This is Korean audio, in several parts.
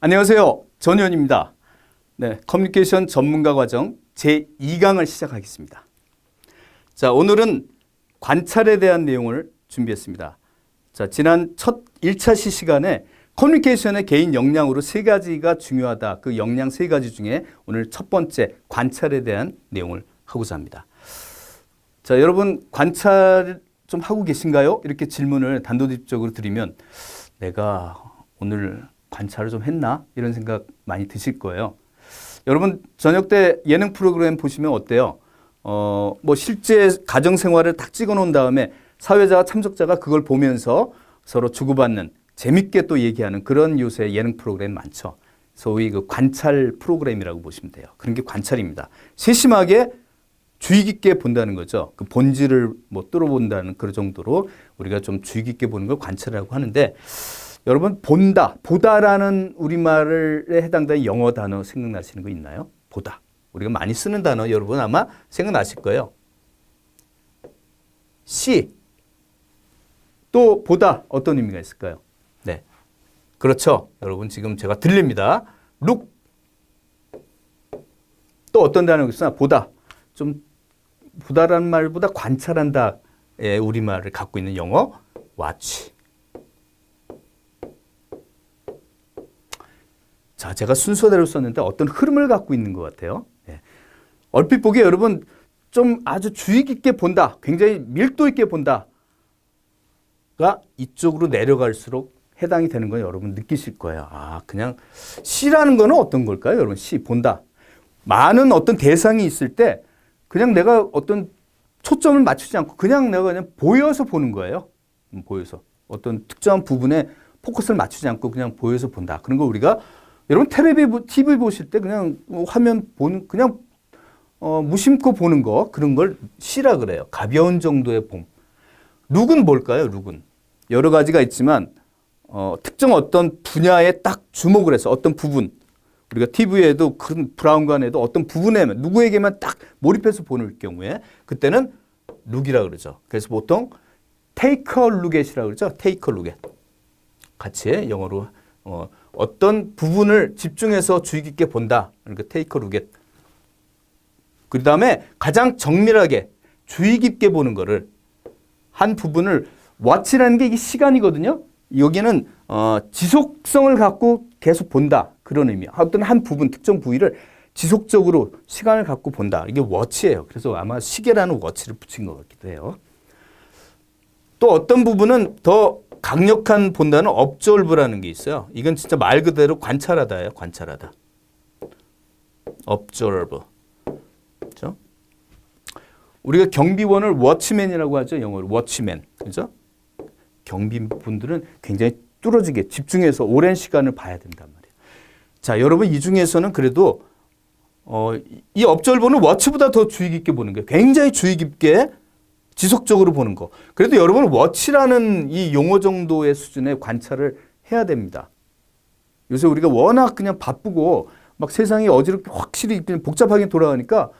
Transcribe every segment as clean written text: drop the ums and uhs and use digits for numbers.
안녕하세요. 전현입니다. 네, 커뮤니케이션 전문가 과정 제2강을 시작하겠습니다. 자, 오늘은 관찰에 대한 내용을 준비했습니다. 자, 지난 첫 1차 시간에 커뮤니케이션의 개인 역량으로 세 가지가 중요하다. 그 역량 세 가지 중에 오늘 첫 번째 관찰에 대한 내용을 하고자 합니다. 자, 여러분 관찰 좀 하고 계신가요? 이렇게 질문을 단도직입적으로 드리면 내가 오늘 관찰을 좀 했나? 이런 생각 많이 드실 거예요. 여러분 저녁 때 예능 프로그램 보시면 어때요? 뭐 실제 가정 생활을 딱 찍어 놓은 다음에 사회자와 참석자가 그걸 보면서 서로 주고받는 재밌게 또 얘기하는 그런 요새 예능 프로그램 많죠. 소위 그 관찰 프로그램이라고 보시면 돼요. 그런 게 관찰입니다. 세심하게 주의 깊게 본다는 거죠. 그 본질을 뭐 뚫어본다는 그런 정도로 우리가 좀 주의 깊게 보는 걸 관찰이라고 하는데 여러분 본다, 보다라는 우리말에 해당되는 영어 단어 생각나시는 거 있나요? 보다. 우리가 많이 쓰는 단어 여러분 아마 생각나실 거예요. see. 또 보다 어떤 의미가 있을까요? 네, 그렇죠. 여러분 지금 제가 들립니다. look. 또 어떤 단어가 있으나 보다. 좀 보다라는 말보다 관찰한다의 우리말을 갖고 있는 영어 watch. 자, 제가 순서대로 썼는데 어떤 흐름을 갖고 있는 것 같아요. 네. 얼핏 보기에 여러분 좀 아주 주의 깊게 본다, 굉장히 밀도 있게 본다가 이쪽으로 내려갈수록 해당이 되는 건 여러분 느끼실 거예요. 아, 그냥 시라는 거는 어떤 걸까요? 여러분 시, 본다. 많은 어떤 대상이 있을 때 그냥 내가 어떤 초점을 맞추지 않고 그냥 내가 그냥 보여서 보는 거예요. 보여서. 어떤 특정한 부분에 포커스를 맞추지 않고 그냥 보여서 본다. 그런 거 우리가 여러분 TV 보실 때 그냥 화면 보는 그냥 무심코 보는 거 그런 걸 시라 그래요. 가벼운 정도의 봄. 룩은 뭘까요? 룩은 여러 가지가 있지만 특정 어떤 분야에 딱 주목을 해서 어떤 부분 우리가 TV에도 큰 브라운관에도 어떤 부분에 누구에게만 딱 몰입해서 보는 경우에 그때는 룩이라 그러죠. 그래서 보통 take a look at이라고 그러죠. take a look at. 같이 영어로 어떤 부분을 집중해서 주의 깊게 본다. 그러니까 take a look at. 그 다음에 가장 정밀하게 주의 깊게 보는 거를 한 부분을 watch라는 게 이게 시간이거든요. 여기는 지속성을 갖고 계속 본다. 그런 의미. 어떤 한 부분, 특정 부위를 지속적으로 시간을 갖고 본다. 이게 watch예요. 그래서 아마 시계라는 watch를 붙인 것 같기도 해요. 또 어떤 부분은 더 강력한 본다는 observe라는 게 있어요. 이건 진짜 말 그대로 관찰하다예요. 관찰하다. observe. 그렇죠? 우리가 경비원을 watchman이라고 하죠. 영어로 watchman. 그렇죠? 경비분들은 굉장히 뚫어지게 집중해서 오랜 시간을 봐야 된단 말이에요. 자, 여러분 이 중에서는 그래도 이 observe는 watch보다 더 주의 깊게 보는 거예요. 굉장히 주의 깊게 지속적으로 보는 거. 그래도 여러분은 watch라는 이 용어 정도의 수준의 관찰을 해야 됩니다. 요새 우리가 워낙 그냥 바쁘고 막 세상이 어지럽게 확실히 복잡하게 돌아가니까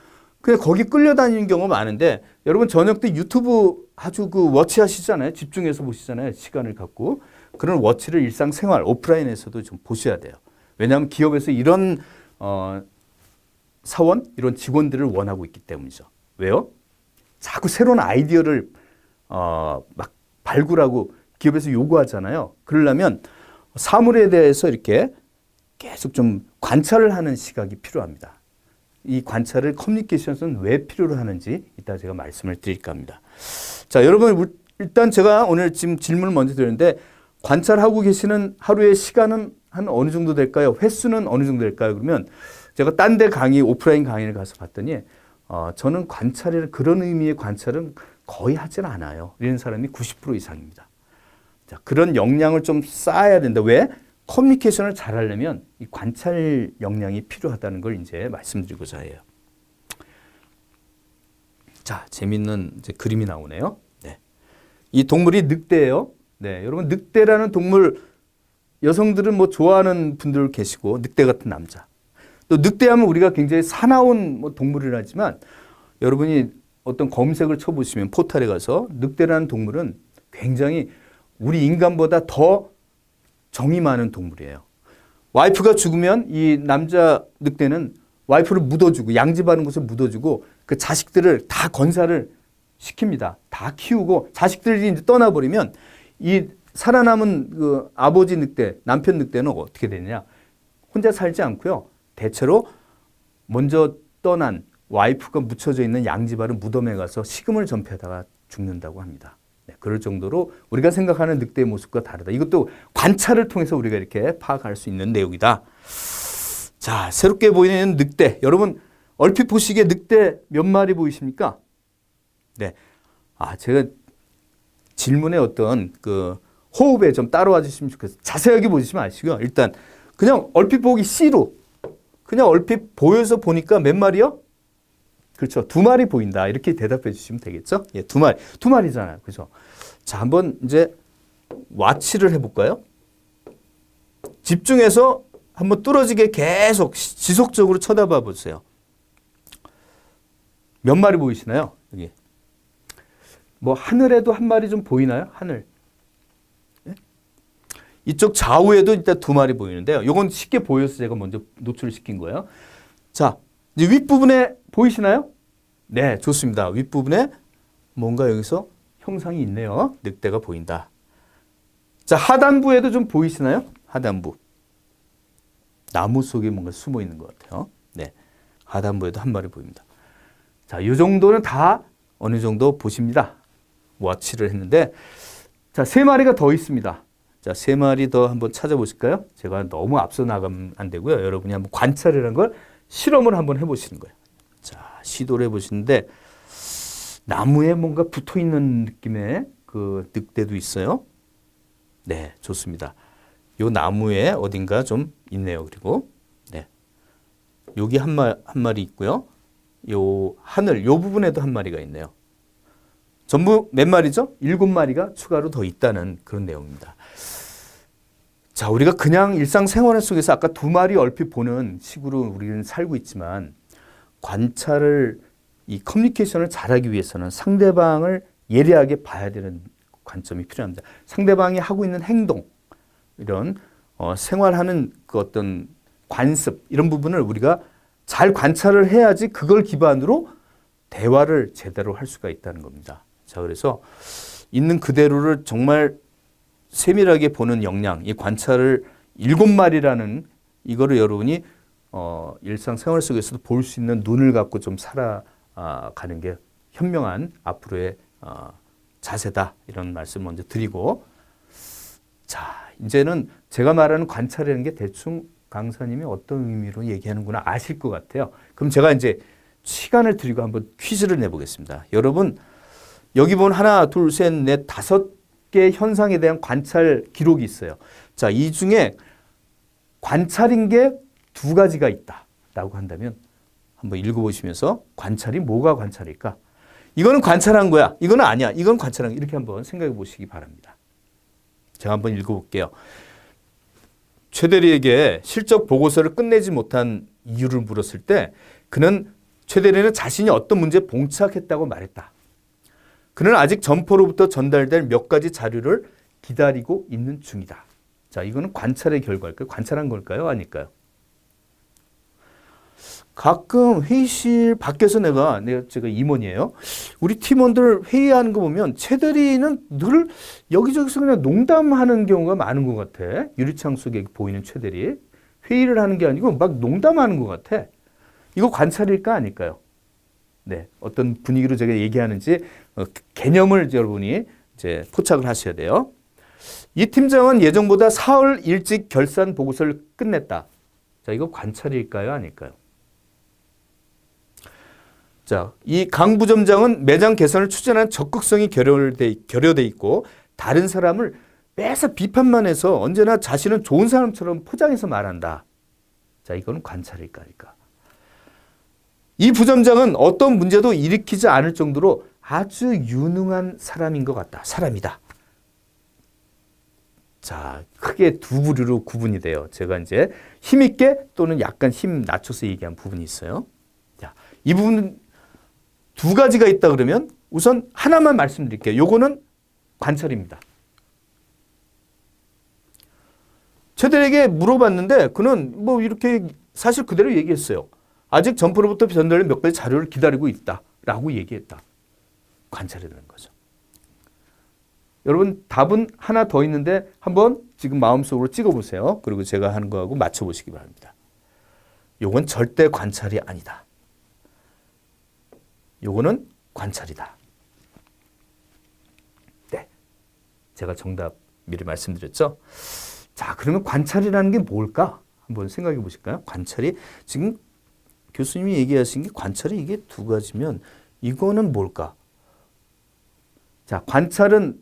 그냥 거기 끌려다니는 경우가 많은데 여러분 저녁 때 유튜브 아주 그 워치 하시잖아요. 집중해서 보시잖아요. 시간을 갖고. 그런 워치를 일상생활 오프라인에서도 좀 보셔야 돼요. 왜냐하면 기업에서 이런 사원, 이런 직원들을 원하고 있기 때문이죠. 왜요? 자꾸 새로운 아이디어를 막 발굴하고 기업에서 요구하잖아요. 그러려면 사물에 대해서 이렇게 계속 좀 관찰을 하는 시각이 필요합니다. 이 관찰을 커뮤니케이션에서는 왜 필요로 하는지 이따 제가 말씀을 드릴까 합니다. 자, 여러분 일단 제가 오늘 지금 질문을 먼저 드렸는데 관찰하고 계시는 하루의 시간은 한 어느 정도 될까요? 횟수는 어느 정도 될까요? 그러면 제가 딴 데 강의, 오프라인 강의를 가서 봤더니 저는 관찰을 그런 의미의 관찰은 거의 하질 않아요. 이런 사람이 90% 이상입니다. 자, 그런 역량을 좀 쌓아야 된다. 왜? 커뮤니케이션을 잘하려면 이 관찰 역량이 필요하다는 걸 이제 말씀드리고자 해요. 자, 재밌는 이제 그림이 나오네요. 네. 이 동물이 늑대예요. 네, 여러분 늑대라는 동물 여성들은 뭐 좋아하는 분들 계시고 늑대 같은 남자. 또 늑대하면 우리가 굉장히 사나운 뭐 동물이라지만 여러분이 어떤 검색을 쳐보시면 포털에 가서 늑대라는 동물은 굉장히 우리 인간보다 더 정이 많은 동물이에요. 와이프가 죽으면 이 남자 늑대는 와이프를 묻어주고 양집하는 곳에 묻어주고 그 자식들을 다 건사를 시킵니다. 다 키우고 자식들이 이제 떠나버리면 이 살아남은 그 아버지 늑대, 남편 늑대는 어떻게 되느냐? 혼자 살지 않고요. 대체로 먼저 떠난 와이프가 묻혀져 있는 양지바른 무덤에 가서 식음을 전폐하다가 죽는다고 합니다. 네, 그럴 정도로 우리가 생각하는 늑대의 모습과 다르다. 이것도 관찰을 통해서 우리가 이렇게 파악할 수 있는 내용이다. 자, 새롭게 보이는 늑대. 여러분 얼핏 보시기에 늑대 몇 마리 보이십니까? 네. 제가 질문에 어떤 그 호흡에 좀 따라와 주시면 좋겠어요. 자세하게 보시지 마시고요. 일단 그냥 얼핏 보기 C로 그냥 얼핏 보여서 보니까 몇 마리요? 그렇죠. 2마리 보인다. 이렇게 대답해 주시면 되겠죠? 예, 2마리. 2마리잖아요. 그죠? 자, 한번 이제 와치를 해볼까요? 집중해서 한번 뚫어지게 계속 지속적으로 쳐다봐 보세요. 몇 마리 보이시나요? 여기. 뭐 하늘에도 한 마리 좀 보이나요? 하늘. 예? 이쪽 좌우에도 일단 2마리 보이는데요. 이건 쉽게 보여서 제가 먼저 노출시킨 거예요. 자, 이제 윗부분에 보이시나요? 네, 좋습니다. 윗부분에 뭔가 여기서 형상이 있네요. 늑대가 보인다. 자, 하단부에도 좀 보이시나요? 하단부. 나무 속에 뭔가 숨어 있는 것 같아요. 네, 하단부에도 한 마리 보입니다. 자, 이 정도는 다 어느 정도 보십니다. 와치를 했는데, 자, 3마리가 더 있습니다. 자, 3마리 더 한번 찾아보실까요? 제가 너무 앞서 나가면 안 되고요. 여러분이 한번 관찰이라는 걸 실험을 한번 해보시는 거예요. 자, 시도를 해보시는데, 나무에 뭔가 붙어 있는 느낌의 그 늑대도 있어요. 네, 좋습니다. 요 나무에 어딘가 좀 있네요. 그리고, 네. 여기 한 마리 있고요. 요 하늘, 요 부분에도 한 마리가 있네요. 전부 몇 마리죠? 7마리가 추가로 더 있다는 그런 내용입니다. 자, 우리가 그냥 일상생활 속에서 아까 2마리 얼핏 보는 식으로 우리는 살고 있지만 관찰을, 이 커뮤니케이션을 잘하기 위해서는 상대방을 예리하게 봐야 되는 관점이 필요합니다. 상대방이 하고 있는 행동, 이런 생활하는 그 어떤 관습, 이런 부분을 우리가 잘 관찰을 해야지 그걸 기반으로 대화를 제대로 할 수가 있다는 겁니다. 자, 그래서 있는 그대로를 정말 세밀하게 보는 역량, 이 관찰을 7마리라는 이거를 여러분이 일상생활 속에서도 볼 수 있는 눈을 갖고 좀 살아가는 게 현명한 앞으로의 자세다. 이런 말씀 먼저 드리고, 자, 이제는 제가 말하는 관찰이라는 게 대충 강사님이 어떤 의미로 얘기하는구나 아실 것 같아요. 그럼 제가 이제 시간을 드리고 한번 퀴즈를 내보겠습니다. 여러분, 여기 보면 하나, 둘, 셋, 넷, 5개 현상에 대한 관찰 기록이 있어요. 자, 이 중에 관찰인 게 2가지가 있다라고 한다면 한번 읽어보시면서 관찰이 뭐가 관찰일까? 이거는 관찰한 거야. 이거는 아니야. 이건 관찰한 거야. 이렇게 한번 생각해 보시기 바랍니다. 제가 한번 읽어볼게요. 최대리에게 실적 보고서를 끝내지 못한 이유를 물었을 때 그는 최대리는 자신이 어떤 문제에 봉착했다고 말했다. 그는 아직 점포로부터 전달될 몇 가지 자료를 기다리고 있는 중이다. 자, 이거는 관찰의 결과일까요? 관찰한 걸까요? 아닐까요? 가끔 회의실 밖에서 제가 임원이에요. 우리 팀원들 회의하는 거 보면 최대리는 늘 여기저기서 그냥 농담하는 경우가 많은 것 같아. 유리창 속에 보이는 최대리. 회의를 하는 게 아니고 막 농담하는 것 같아. 이거 관찰일까 아닐까요? 네, 어떤 분위기로 제가 얘기하는지 개념을 여러분이 이제 포착을 하셔야 돼요. 이 팀장은 예정보다 사흘 일찍 결산 보고서를 끝냈다. 자, 이거 관찰일까요? 아닐까요? 자, 이 강 부점장은 매장 개선을 추진하는 적극성이 결여돼 있고 다른 사람을 매사 비판만 해서 언제나 자신은 좋은 사람처럼 포장해서 말한다. 자, 이거는 관찰일까 아닐까? 이 부점장은 어떤 문제도 일으키지 않을 정도로 아주 유능한 사람인 것 같다. 사람이다. 자, 크게 2부류로 구분이 돼요. 제가 이제 힘있게 또는 약간 힘 낮춰서 얘기한 부분이 있어요. 자, 이 부분은 2가지가 있다 그러면 우선 하나만 말씀드릴게요. 요거는 관찰입니다. 최대리에게 물어봤는데 그는 뭐 이렇게 사실 그대로 얘기했어요. 아직 점포로부터 전달된 몇 가지 자료를 기다리고 있다라고 얘기했다. 관찰해야 되는 거죠. 여러분 답은 하나 더 있는데 한번 지금 마음속으로 찍어보세요. 그리고 제가 하는 거하고 맞춰보시기 바랍니다. 요건 절대 관찰이 아니다. 요거는 관찰이다. 네, 제가 정답 미리 말씀드렸죠. 자, 그러면 관찰이라는 게 뭘까? 한번 생각해 보실까요? 관찰이 지금 교수님이 얘기하신 게 관찰이 이게 두 가지면 이거는 뭘까? 자, 관찰은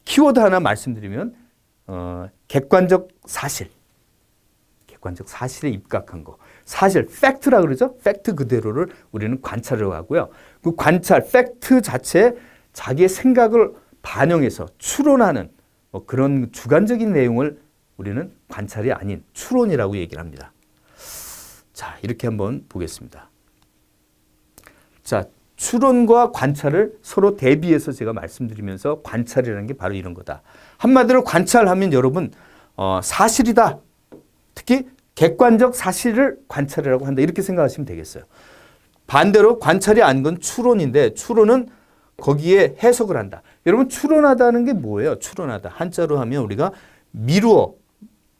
키워드 하나 말씀드리면 객관적 사실. 객관적 사실에 입각한 거. 사실, 팩트라 그러죠? 팩트 그대로를 우리는 관찰이라고 하고요. 그 관찰, 팩트 자체에 자기의 생각을 반영해서 추론하는 그런 주관적인 내용을 우리는 관찰이 아닌 추론이라고 얘기를 합니다. 자, 이렇게 한번 보겠습니다. 자, 추론과 관찰을 서로 대비해서 제가 말씀드리면서 관찰이라는 게 바로 이런 거다. 한마디로 관찰하면 여러분 사실이다. 특히 객관적 사실을 관찰이라고 한다. 이렇게 생각하시면 되겠어요. 반대로 관찰이 아닌 건 추론인데 추론은 거기에 해석을 한다. 여러분 추론하다는 게 뭐예요? 추론하다. 한자로 하면 우리가 미루어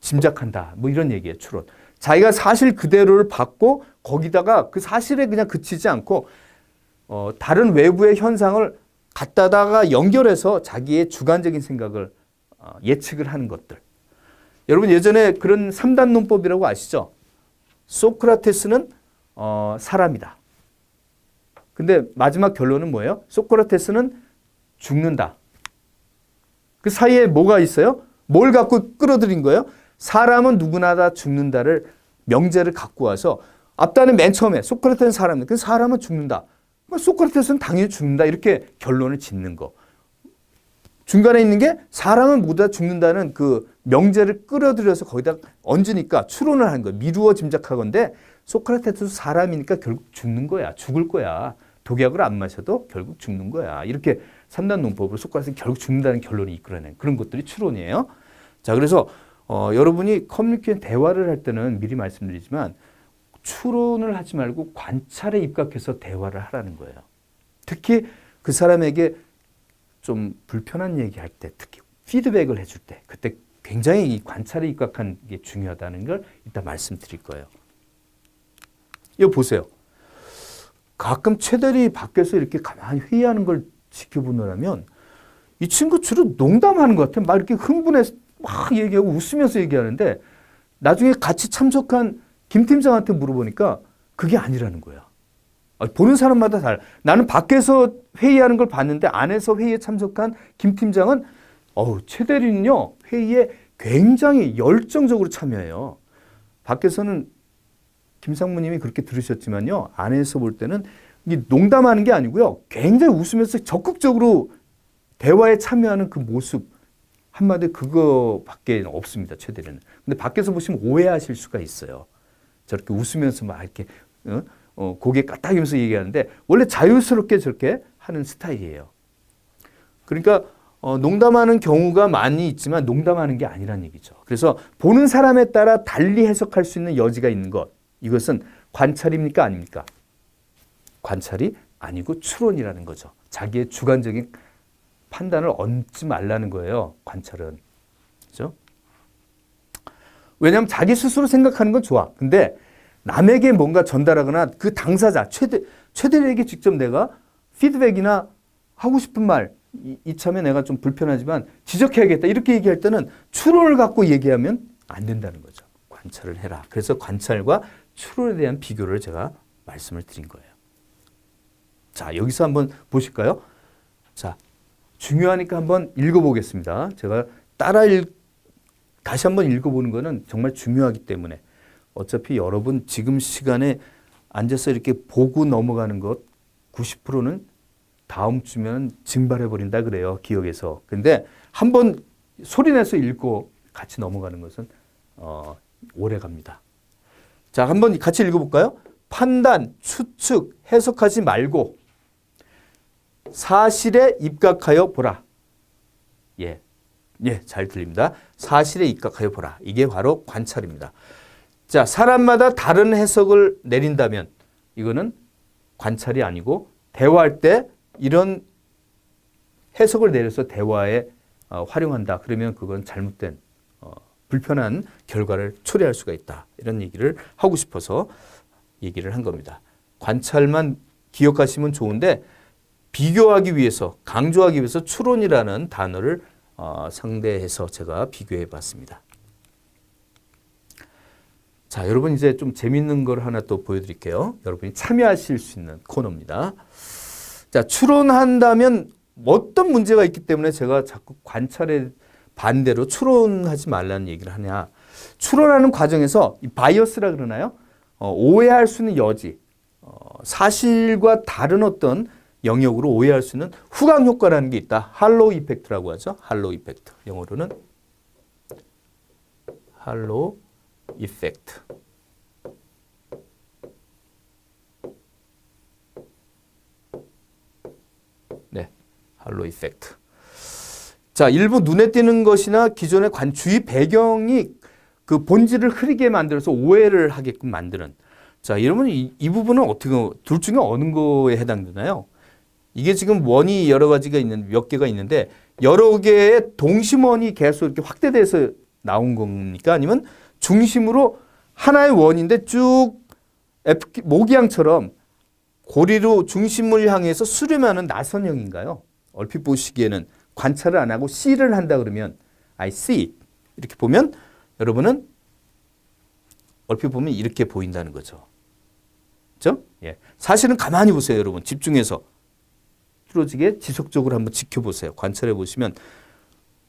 짐작한다. 뭐 이런 얘기예요. 추론. 자기가 사실 그대로를 받고 거기다가 그 사실에 그냥 그치지 않고 다른 외부의 현상을 갖다다가 연결해서 자기의 주관적인 생각을 예측을 하는 것들. 여러분 예전에 그런 3단 논법이라고 아시죠? 소크라테스는 사람이다. 근데 마지막 결론은 뭐예요? 소크라테스는 죽는다. 그 사이에 뭐가 있어요? 뭘 갖고 끌어들인 거예요? 사람은 누구나 다 죽는다를 명제를 갖고 와서 앞단은 맨 처음에 소크라테스는 사람이다. 그 사람은 죽는다. 소크라테스는 당연히 죽는다. 이렇게 결론을 짓는 거. 중간에 있는 게 사람은 모두 다 죽는다는 그 명제를 끌어들여서 거기다 얹으니까 추론을 하는 거예요. 미루어 짐작하건데 소크라테스도 사람이니까 결국 죽는 거야. 죽을 거야. 독약을 안 마셔도 결국 죽는 거야. 이렇게 3단 논법으로 소크라테스는 결국 죽는다는 결론이 이끌어낸 그런 것들이 추론이에요. 자, 그래서 여러분이 커뮤니케이션 대화를 할 때는 미리 말씀드리지만 추론을 하지 말고 관찰에 입각해서 대화를 하라는 거예요. 특히 그 사람에게 좀 불편한 얘기할 때, 특히 피드백을 해줄 때, 그때 굉장히 이 관찰에 입각한 게 중요하다는 걸 이따 말씀드릴 거예요. 이거 보세요. 가끔 최대리 밖에서 이렇게 가만히 회의하는 걸 지켜보느라면 이 친구 주로 농담하는 것 같아. 막 이렇게 흥분해서 막 얘기하고 웃으면서 얘기하는데 나중에 같이 참석한 김 팀장한테 물어보니까 그게 아니라는 거야. 보는 사람마다 달라. 나는 밖에서 회의하는 걸 봤는데 안에서 회의에 참석한 김 팀장은 최 대리는요 회의에 굉장히 열정적으로 참여해요. 밖에서는 김 상무님이 그렇게 들으셨지만요 안에서 볼 때는 이게 농담하는 게 아니고요 굉장히 웃으면서 적극적으로 대화에 참여하는 그 모습 한마디 그거밖에 없습니다. 최 대리는. 근데 밖에서 보시면 오해하실 수가 있어요. 저렇게 웃으면서 막 이렇게 고개 까딱이면서 얘기하는데 원래 자유스럽게 저렇게 하는 스타일이에요. 그러니까 농담하는 경우가 많이 있지만 농담하는 게 아니란 얘기죠. 그래서 보는 사람에 따라 달리 해석할 수 있는 여지가 있는 것. 이것은 관찰입니까? 아닙니까? 관찰이 아니고 추론이라는 거죠. 자기의 주관적인 판단을 얹지 말라는 거예요. 관찰은. 그렇죠? 왜냐하면 자기 스스로 생각하는 건 좋아. 근데 남에게 뭔가 전달하거나 그 당사자, 최대리에게 직접 내가 피드백이나 하고 싶은 말, 이참에 내가 좀 불편하지만 지적해야겠다. 이렇게 얘기할 때는 추론을 갖고 얘기하면 안 된다는 거죠. 관찰을 해라. 그래서 관찰과 추론에 대한 비교를 제가 말씀을 드린 거예요. 자, 여기서 한번 보실까요? 자, 중요하니까 한번 읽어보겠습니다. 제가 다시 한번 읽어보는 거는 정말 중요하기 때문에 어차피 여러분 지금 시간에 앉아서 이렇게 보고 넘어가는 것 90%는 다음 주면 증발해버린다 그래요. 기억에서. 근데 한번 소리내서 읽고 같이 넘어가는 것은 오래 갑니다. 자, 한번 같이 읽어볼까요? 판단, 추측, 해석하지 말고 사실에 입각하여 보라. 예. 예, 잘 들립니다. 사실에 입각하여 보라. 이게 바로 관찰입니다. 자, 사람마다 다른 해석을 내린다면 이거는 관찰이 아니고 대화할 때 이런 해석을 내려서 대화에 활용한다. 그러면 그건 잘못된 불편한 결과를 초래할 수가 있다. 이런 얘기를 하고 싶어서 얘기를 한 겁니다. 관찰만 기억하시면 좋은데 비교하기 위해서, 강조하기 위해서 추론이라는 단어를 상대해서 제가 비교해 봤습니다. 자, 여러분 이제 좀 재밌는 걸 하나 또 보여드릴게요. 여러분이 참여하실 수 있는 코너입니다. 자, 추론한다면 어떤 문제가 있기 때문에 제가 자꾸 관찰에 반대로 추론하지 말라는 얘기를 하냐. 추론하는 과정에서 이 바이어스라 그러나요? 오해할 수 있는 여지, 사실과 다른 어떤 영역으로 오해할 수 있는 후각 효과라는 게 있다. 할로우 이펙트라고 하죠. 할로우 이펙트. 영어로는 할로우 이펙트. 네, 할로우 이펙트. 자, 일부 눈에 띄는 것이나 기존의 주위 배경이 그 본질을 흐리게 만들어서 오해를 하게끔 만드는. 자, 이러면 이 부분은 어떻게, 둘 중에 어느 거에 해당되나요? 이게 지금 원이 여러 가지가 몇 개가 있는데 여러 개의 동심원이 계속 이렇게 확대돼서 나온 겁니까? 아니면 중심으로 하나의 원인데 쭉 모기향처럼 고리로 중심을 향해서 수렴하는 나선형인가요? 얼핏 보시기에는 관찰을 안 하고 C를 한다 그러면 I see 이렇게 보면 여러분은 얼핏 보면 이렇게 보인다는 거죠. 그렇죠? 예. 사실은 가만히 보세요, 여러분. 집중해서 뚫어지게 지속적으로 한번 지켜보세요. 관찰해 보시면.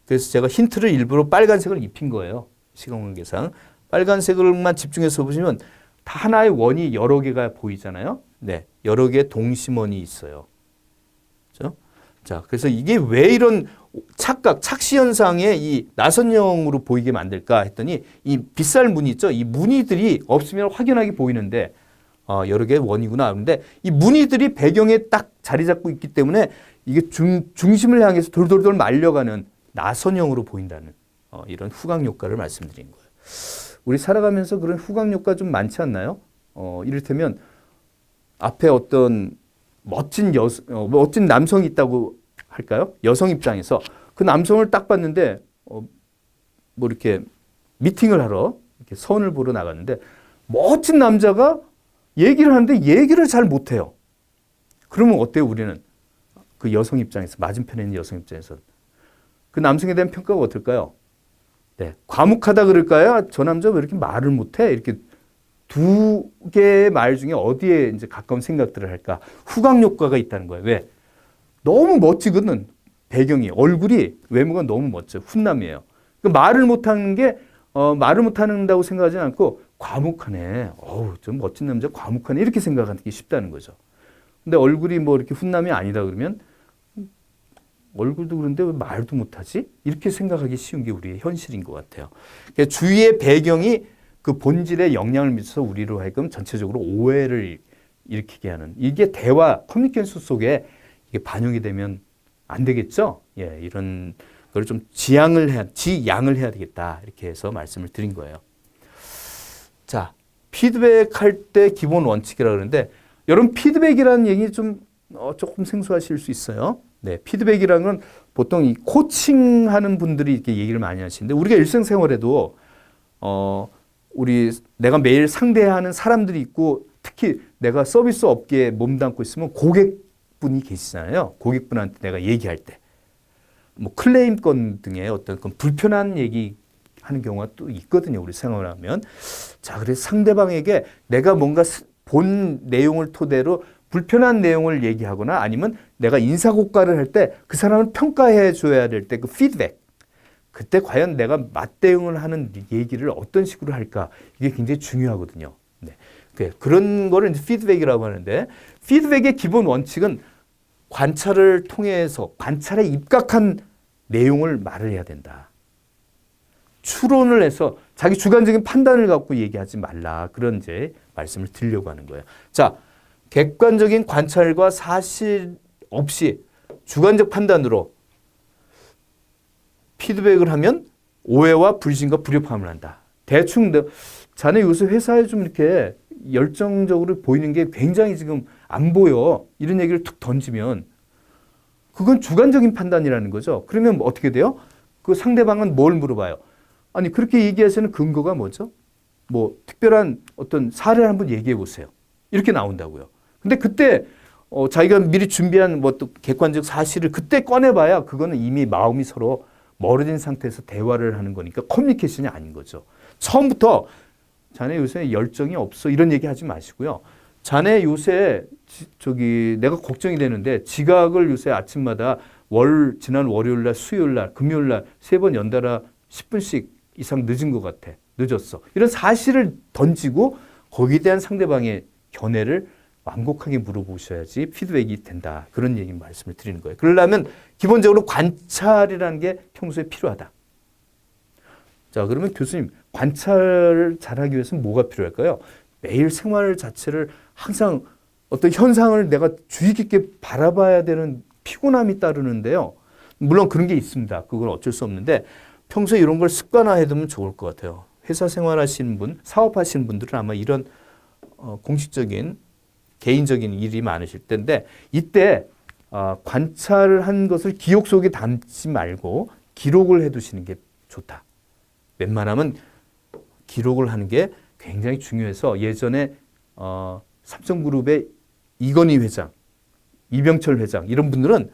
그래서 제가 힌트를 일부러 빨간색을 입힌 거예요. 시간관계상. 빨간색을만 집중해서 보시면 다 하나의 원이 여러 개가 보이잖아요. 네, 여러 개의 동심원이 있어요. 그렇죠? 자, 그래서 이게 왜 이런 착각, 착시 현상에 이 나선형으로 보이게 만들까 했더니 이 빗살 무늬 있죠? 이 무늬들이 없으면 확연하게 보이는데 여러 개의 원이구나. 그런데 이 무늬들이 배경에 딱 자리 잡고 있기 때문에 이게 중심을 향해서 돌돌돌 말려가는 나선형으로 보인다는 이런 후각 효과를 말씀드린 거예요. 우리 살아가면서 그런 후각 효과 좀 많지 않나요? 이를테면 앞에 어떤 멋진 남성이 있다고 할까요? 여성 입장에서 그 남성을 딱 봤는데 뭐 이렇게 미팅을 하러 이렇게 선을 보러 나갔는데 멋진 남자가 얘기를 하는데 얘기를 잘 못해요. 그러면 어때요, 우리는? 그 여성 입장에서, 맞은편에 있는 여성 입장에서. 그 남성에 대한 평가가 어떨까요? 네, 과묵하다 그럴까요? 저 남자 왜 이렇게 말을 못해? 이렇게 두 개의 말 중에 어디에 이제 가까운 생각들을 할까? 후각 효과가 있다는 거예요. 왜? 너무 멋지거든. 배경이, 얼굴이, 외모가 너무 멋져. 훈남이에요. 그 말을 못하는 게, 말을 못한다고 생각하지 않고, 과묵하네. 좀 멋진 남자 과묵하네. 이렇게 생각하기 쉽다는 거죠. 근데 얼굴이 뭐 이렇게 훈남이 아니다 그러면, 얼굴도 그런데 왜 말도 못하지? 이렇게 생각하기 쉬운 게 우리의 현실인 것 같아요. 그러니까 주위의 배경이 그 본질에 영향을 미쳐서 우리로 하여금 전체적으로 오해를 일으키게 하는, 이게 대화, 커뮤니케이션 속에 이게 반영이 되면 안 되겠죠? 예, 이런 걸 좀 지양을 해야 되겠다. 이렇게 해서 말씀을 드린 거예요. 자, 피드백 할 때 기본 원칙이라 그러는데, 여러분 피드백이라는 얘기 좀 조금 생소하실 수 있어요. 네, 피드백이라는 건 보통 이 코칭하는 분들이 이렇게 얘기를 많이 하시는데, 우리가 일상생활에도 내가 매일 상대하는 사람들이 있고, 특히 내가 서비스 업계에 몸담고 있으면 고객분이 계시잖아요. 고객분한테 내가 얘기할 때, 뭐 클레임 건 등의 어떤 불편한 얘기 하는 경우가 또 있거든요. 우리 생활하면. 자, 그래서 상대방에게 내가 뭔가 본 내용을 토대로 불편한 내용을 얘기하거나 아니면 내가 인사고과를 할 때 그 사람을 평가해 줘야 될 때 그 피드백. 그때 과연 내가 맞대응을 하는 얘기를 어떤 식으로 할까? 이게 굉장히 중요하거든요. 네. 그런 거를 이제 피드백이라고 하는데, 피드백의 기본 원칙은 관찰을 통해서 관찰에 입각한 내용을 말을 해야 된다. 추론을 해서 자기 주관적인 판단을 갖고 얘기하지 말라. 그런 이제 말씀을 드리려고 하는 거예요. 자, 객관적인 관찰과 사실 없이 주관적 판단으로 피드백을 하면 오해와 불신과 불협화음을 한다. 대충 자네 요새 회사에 좀 이렇게 열정적으로 보이는 게 굉장히 지금 안 보여. 이런 얘기를 툭 던지면 그건 주관적인 판단이라는 거죠. 그러면 어떻게 돼요? 그 상대방은 뭘 물어봐요? 아니 그렇게 얘기하시는 근거가 뭐죠? 뭐 특별한 어떤 사례를 한번 얘기해 보세요. 이렇게 나온다고요. 근데 그때 자기가 미리 준비한 뭐 또 객관적 사실을 그때 꺼내봐야 그거는 이미 마음이 서로 멀어진 상태에서 대화를 하는 거니까 커뮤니케이션이 아닌 거죠. 처음부터 자네 요새 열정이 없어 이런 얘기 하지 마시고요. 자네 요새 내가 걱정이 되는데 지각을 요새 아침마다 지난 월요일 날, 수요일 날, 금요일 날 3번 연달아 10분씩 이상 늦은 것 같아. 늦었어. 이런 사실을 던지고 거기에 대한 상대방의 견해를 완곡하게 물어보셔야지 피드백이 된다. 그런 얘기 말씀을 드리는 거예요. 그러려면 기본적으로 관찰이라는 게 평소에 필요하다. 자, 그러면 교수님, 관찰을 잘하기 위해서는 뭐가 필요할까요? 매일 생활 자체를 항상 어떤 현상을 내가 주의 깊게 바라봐야 되는 피곤함이 따르는데요. 물론 그런 게 있습니다. 그건 어쩔 수 없는데 평소에 이런 걸 습관화해두면 좋을 것 같아요. 회사 생활하시는 분, 사업하시는 분들은 아마 이런 공식적인 개인적인 일이 많으실 텐데 이때 관찰을 한 것을 기억 속에 담지 말고 기록을 해두시는 게 좋다. 웬만하면 기록을 하는 게 굉장히 중요해서 예전에 삼성그룹의 이건희 회장, 이병철 회장 이런 분들은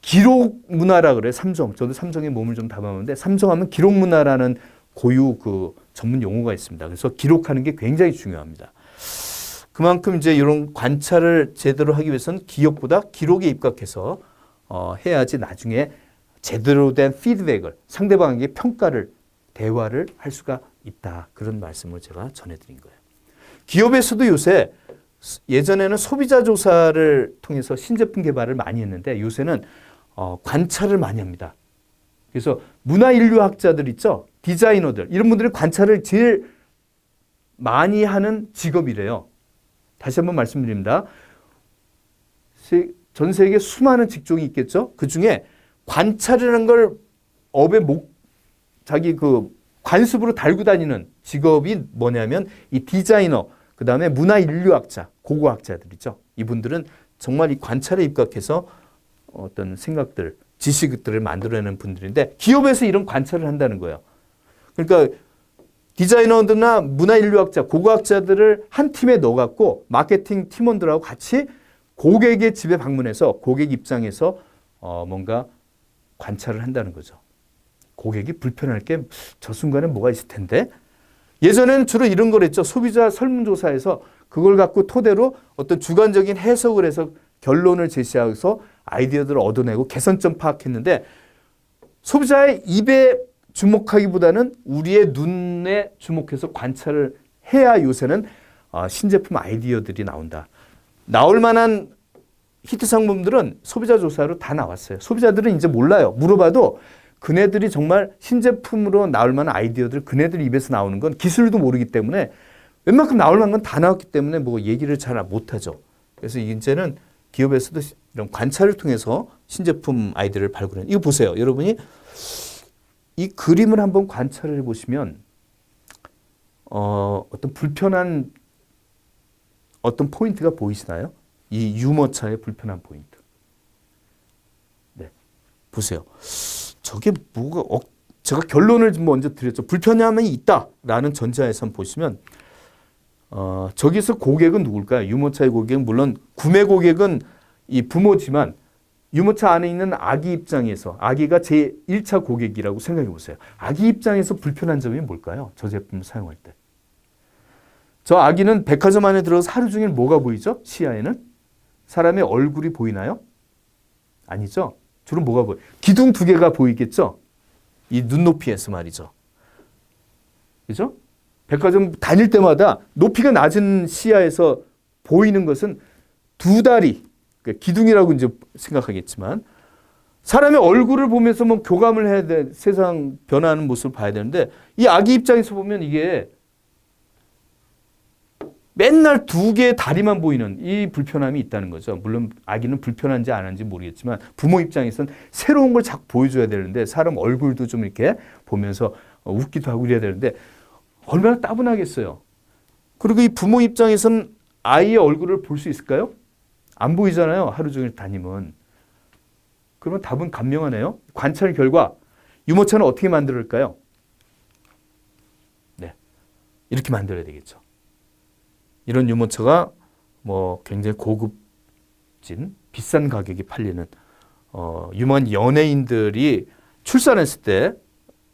기록 문화라 그래요. 삼성. 저도 삼성에 몸을 좀 담아봤는데 삼성하면 기록 문화라는 고유 그 전문 용어가 있습니다. 그래서 기록하는 게 굉장히 중요합니다. 그만큼 이제 이런 관찰을 제대로 하기 위해서는 기억보다 기록에 입각해서 해야지 나중에 제대로 된 피드백을 상대방에게 평가를 대화를 할 수가 있다. 그런 말씀을 제가 전해드린 거예요. 기업에서도 요새 예전에는 소비자 조사를 통해서 신제품 개발을 많이 했는데 요새는 관찰을 많이 합니다. 그래서 문화인류학자들 있죠? 디자이너들 이런 분들이 관찰을 제일 많이 하는 직업이래요. 다시 한번 말씀드립니다. 전 세계 수많은 직종이 있겠죠? 그중에 관찰이라는 걸 자기 그 관습으로 달고 다니는 직업이 뭐냐면 이 디자이너, 그 다음에 문화인류학자, 고고학자들이죠. 이분들은 정말 이 관찰에 입각해서 어떤 생각들, 지식들을 만들어내는 분들인데 기업에서 이런 관찰을 한다는 거예요. 그러니까 디자이너들이나 문화인류학자, 고고학자들을 한 팀에 넣어갖고 마케팅 팀원들하고 같이 고객의 집에 방문해서 고객 입장에서 뭔가 관찰을 한다는 거죠. 고객이 불편할 게 저 순간에 뭐가 있을 텐데 예전에는 주로 이런 걸 했죠. 소비자 설문조사에서 그걸 갖고 토대로 어떤 주관적인 해석을 해서 결론을 제시해서 아이디어들을 얻어내고 개선점 파악했는데 소비자의 입에 주목하기보다는 우리의 눈에 주목해서 관찰을 해야 요새는 신제품 아이디어들이 나온다. 나올 만한 히트 상품들은 소비자 조사로 다 나왔어요. 소비자들은 이제 몰라요. 물어봐도 그네들이 정말 신제품으로 나올 만한 아이디어들 그네들 입에서 나오는 건 기술도 모르기 때문에 웬만큼 나올 만한 건 다 나왔기 때문에 뭐 얘기를 잘 못하죠. 그래서 이제는 기업에서도 이런 관찰을 통해서 신제품 아이디어를 발굴해요. 이거 보세요. 여러분이 이 그림을 한번 관찰을 해보시면 어떤 불편한 어떤 포인트가 보이시나요? 이 유모차의 불편한 포인트. 네, 보세요. 저게 뭐가 제가 결론을 먼저 드렸죠. 불편함이 있다라는 전제하에서 보시면 저기서 고객은 누굴까요? 유모차의 고객은 물론 구매 고객은 이 부모지만 유모차 안에 있는 아기 입장에서 아기가 제 1차 고객이라고 생각해 보세요. 아기 입장에서 불편한 점이 뭘까요? 저 제품을 사용할 때. 저 아기는 백화점 안에 들어가서 하루 종일 뭐가 보이죠? 시야에는? 사람의 얼굴이 보이나요? 아니죠. 주로 뭐가 보여요? 기둥 2개가 보이겠죠? 이 눈높이에서 말이죠. 그죠? 백화점 다닐 때마다 높이가 낮은 시야에서 보이는 것은 2다리, 기둥이라고 이제 생각하겠지만 사람의 얼굴을 보면서 뭐 교감을 해야 돼. 세상 변화하는 모습을 봐야 되는데 이 아기 입장에서 보면 이게 맨날 두 개의 다리만 보이는 이 불편함이 있다는 거죠. 물론 아기는 불편한지 안 한지 모르겠지만 부모 입장에서는 새로운 걸 자꾸 보여줘야 되는데 사람 얼굴도 좀 이렇게 보면서 웃기도 하고 이래야 되는데 얼마나 따분하겠어요. 그리고 이 부모 입장에서는 아이의 얼굴을 볼 수 있을까요? 안 보이잖아요. 하루 종일 다니면. 그러면 답은 간명하네요. 관찰 결과 유모차는 어떻게 만들까요? 네, 이렇게 만들어야 되겠죠. 이런 유모차가 뭐 굉장히 고급진 비싼 가격에 팔리는 유명한 연예인들이 출산했을 때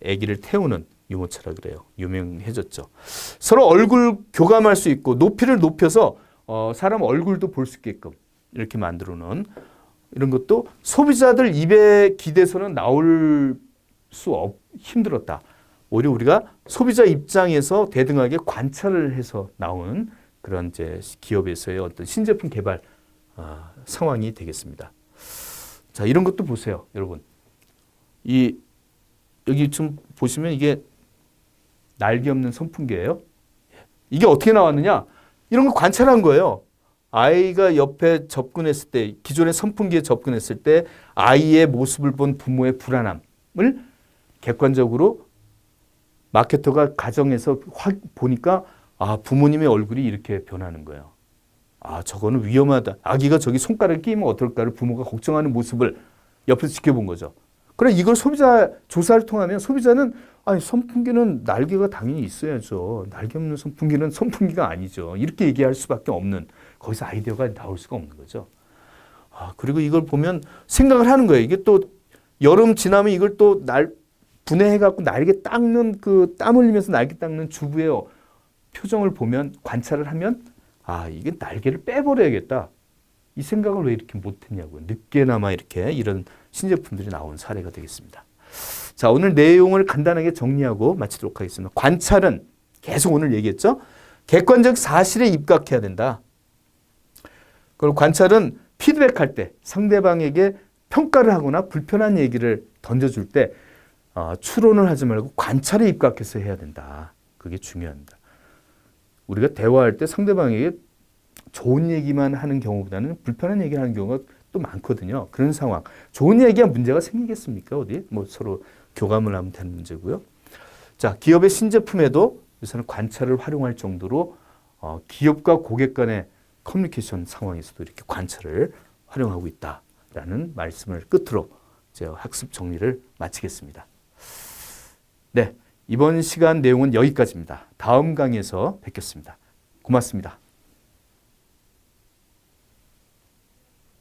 아기를 태우는 유모차라 그래요. 유명해졌죠. 서로 얼굴 교감할 수 있고 높이를 높여서 사람 얼굴도 볼 수 있게끔 이렇게 만들어 놓은 이런 것도 소비자들 입에 기대서는 나올 수 힘들었다. 오히려 우리가 소비자 입장에서 대등하게 관찰을 해서 나온 그런 이제 기업에서의 어떤 신제품 개발 상황이 되겠습니다. 자, 이런 것도 보세요, 여러분. 여기 좀 보시면 이게 날개 없는 선풍기예요. 이게 어떻게 나왔느냐? 이런 거 관찰한 거예요. 아이가 옆에 접근했을 때, 기존의 선풍기에 접근했을 때 아이의 모습을 본 부모의 불안함을 객관적으로 마케터가 가정에서 보니까 부모님의 얼굴이 이렇게 변하는 거예요. 저거는 위험하다. 아기가 저기 손가락을 끼면 어떨까를 부모가 걱정하는 모습을 옆에서 지켜본 거죠. 그래 이걸 소비자 조사를 통하면 소비자는 선풍기는 날개가 당연히 있어야죠. 날개 없는 선풍기는 선풍기가 아니죠. 이렇게 얘기할 수밖에 없는 거기서 아이디어가 나올 수가 없는 거죠. 그리고 이걸 보면 생각을 하는 거예요. 이게 또 여름 지나면 이걸 또 분해해갖고 날개 닦는 그 땀 흘리면서 날개 닦는 주부의 표정을 보면 관찰을 하면 이게 날개를 빼버려야겠다. 이 생각을 왜 이렇게 못했냐고요. 늦게나마 이렇게 이런 신제품들이 나온 사례가 되겠습니다. 자, 오늘 내용을 간단하게 정리하고 마치도록 하겠습니다. 관찰은 계속 오늘 얘기했죠. 객관적 사실에 입각해야 된다. 그리고 관찰은 피드백할 때 상대방에게 평가를 하거나 불편한 얘기를 던져줄 때 추론을 하지 말고 관찰에 입각해서 해야 된다. 그게 중요합니다. 우리가 대화할 때 상대방에게 좋은 얘기만 하는 경우보다는 불편한 얘기를 하는 경우가 또 많거든요. 그런 상황. 좋은 얘기가 문제가 생기겠습니까? 어디? 뭐 서로 교감을 하면 되는 문제고요. 자, 기업의 신제품에도 요새는 관찰을 활용할 정도로 기업과 고객 간의 커뮤니케이션 상황에서도 이렇게 관찰을 활용하고 있다라는 말씀을 끝으로 제가 학습 정리를 마치겠습니다. 네, 이번 시간 내용은 여기까지입니다. 다음 강의에서 뵙겠습니다. 고맙습니다.